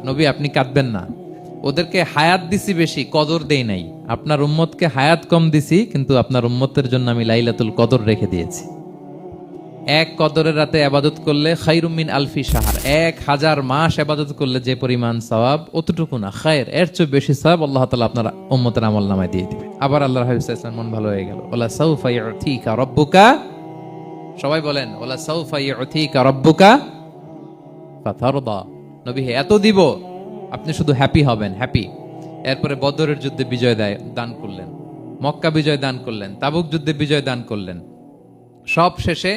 নবী আপনি কাঁদবেন না, ওদেরকে হায়াত দিছি বেশি, কদর দেই নাই। আপনার উম্মতকে হায়াত কম দিছি, কিন্তু আপনার উম্মতের জন্য আমি লাইলাতুল কদর রেখে দিয়েছি। এক কদরের রাতে আবাদত করলে খায়রুম মিন আলফি শাহর, 1000 মাস আবাদত করলে যে পরিমাণ সওয়াব, অতটুকু না, খায়ের এর চেয়ে বেশি সওয়াব আল্লাহ তাআলা আপনার উম্মতের আমলনামায় দিয়ে দিবে। আবার আল্লাহর হাবিব সাল্লাল্লাহু আলাইহি ওয়াসাল্লাম মন ভালো হয়ে গেল, ওয়ালা সাউফা ইউতিকা রাব্বুকা, সবাই বলেন ওয়ালা সাউফা ইউতিকা রাব্বুকা ফাতারদা। নবী এত দিব, আপনি শুধু হ্যাপি হবেন, হ্যাপি। এরপরে বদরের যুদ্ধে বিজয় দান করলেন, মক্কা বিজয় দান করলেন, তাবুক যুদ্ধে বিজয় দান করলেন। সব শেষে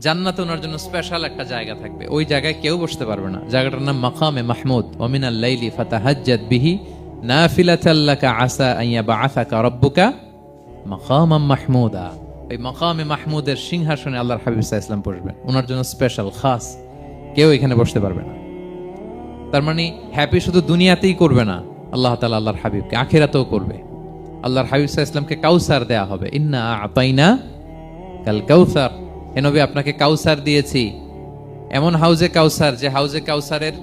জান্নাতে ওনার জন্য স্পেশাল একটা জায়গা থাকবে, ওই জায়গায় কেউ বসতে পারবে না। জায়গাটার নাম মাকামে মাহমুদ। ওয়া মিনাল লাইলি ফাতাহাজ্জাদ বিহি নাফিলাতাল লাকা আসা আন ইয়াবআসাকা রাব্বুকা মাকামাম মাহমুদা। এই মাকামে মাহমুদের সিংহাসনে আল্লাহর হাবিব সাল্লাল্লাহু আলাইহি ওয়াসাল্লাম বসবেন, ওনার জন্য স্পেশাল, খাস, কেউ এখানে বসতে পারবে না। তার মানে হ্যাপি শুধু দুনিয়াতেই করবে না আল্লাহ তাআলা, আল্লাহর হাবিবকে আখিরাতেও করবে। আল্লাহর হাবিব সাল্লাল্লাহু আলাইহি ওয়াসাল্লামকে কাউসার দেয়া হবে, ইন্না আতাইনা কাল কাউসার। হে নবী আপনাকে কাউসার দিয়েছি, এমন হাউজে কাউসার, যে হাউজে কাউসারের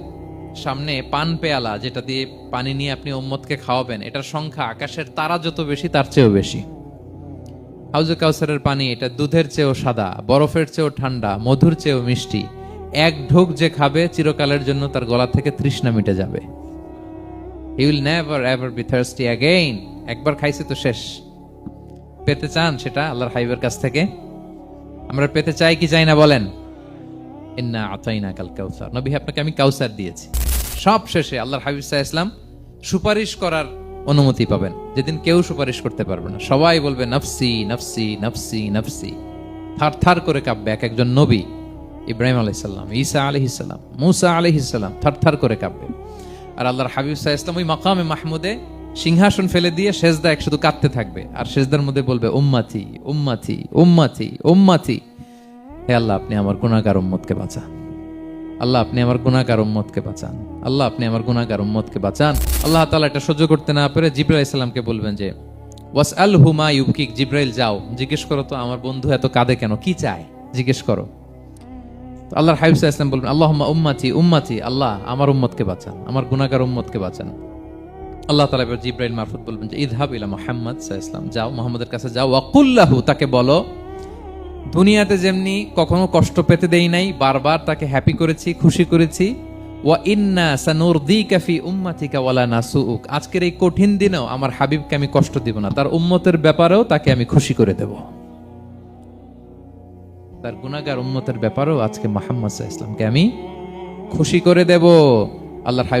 সামনে পান পেয়ালা, যেটা দিয়ে পানি নিয়ে আপনি উম্মতকে খাওয়াবেন, এটার সংখ্যা আকাশের তারা যত বেশি তার চেয়েও বেশি। হাউজে কাউসারের পানি এটা দুধের চেয়েও সাদা, বরফের চেয়েও ঠান্ডা, মধুর চেয়েও মিষ্টি। এক ঢোক যে খাবে চিরকালের জন্য তার গলা থেকে তৃষ্ণা মিটে যাবে। He will never ever be thirsty again. একবার খাইছে তো শেষ। পেতে চান সেটা আল্লাহর হাবিবের কাছ থেকে? আমরা পেতে চাই কি চাই না বলেন? ইন্না আতাইনাকাল কাউসার। নবী আপনাকে আমি কাউসার দিয়েছি। সব শেষে আল্লাহর হাবিব সাল্লাল্লাহু আলাইহি ওয়াসাল্লাম সুপারিশ করার অনুমতি পাবেন, যেদিন কেউ সুপারিশ করতে পারবে না। সবাই বলবে নফসি নফসি নফসি নফসি, থার থার করে কাঁপবে। এক একজন নবী, ইব্রাহিম আলাইহিস সালাম, ঈসা আলাইহিস সালাম, মূসা আলাইহিস সালাম, থার থার করে কাঁপবে। আর আল্লাহর হাবিব সাল্লাল্লাহু আলাইহি ওয়াসাল্লাম ওই মাকামে মাহমুদে সিংহাসন ফেলে দিয়ে সেজদায় শুধু কাঁদতে থাকবে, আর সেজদার মধ্যে বলবে উম্মতি উম্মতি উম্মতি উম্মতি। হে আল্লাহ আপনি আমার গুনাহগার উম্মতকে বাঁচান, আল্লাহ আপনি আমার গুনাহগার উম্মতকে বাঁচান, আল্লাহ আপনি আমার গুনাহগার উম্মতকে বাঁচান। আল্লাহ তাআলা এটা সহ্য করতে না পেরে জিবরাইল আলাইহিস সালামকে বলবেন যে ওয়াসআলহু মা ইউবকিক, জিবরাইল যাও জিজ্ঞেস করো তো আমার বন্ধু এত কাঁদে কেন, কি চায় জিজ্ঞেস করো। তো আল্লাহর হাবিব সাল্লাল্লাহু আলাইহি ওয়াসাল্লাম বলবেন আল্লাহুম্মা উম্মতি উম্মতি, আল্লাহ আমার উম্মতকে বাঁচান, আমার গুনাহগার উম্মতকে বাঁচান। আল্লাহ তাআলা এবার জিবরাইল মারফত বলবেন যে ইযহাব ইলা মুহাম্মদ সাল্লাল্লাহু আলাইহি ওয়াসাল্লাম, যাও মুহাম্মদের কাছে যাও, ওয়াকুল লাহু, তাকে বলো দুনিয়াতে যেমনি কখনো কষ্ট পেতে দেই নাই, বারবার তাকে হ্যাপি করেছি, খুশি করেছি। ওয়া ইন্না সানুরদিকা ফি উম্মাতিকা ওয়ালা নাসুউক, আজকের এই কঠিন দিনেও আমার হাবিবকে আমি কষ্ট দিব না, তার উম্মতের ব্যাপারেও তাকে আমি খুশি করে দেব, তার গুনাহগার উম্মতের ব্যাপারেও আজকে মুহাম্মদ সাল্লাল্লাহু আলাইহি ওয়াসাল্লামকে আমি খুশি করে দেব। আল্লাহর হাবিব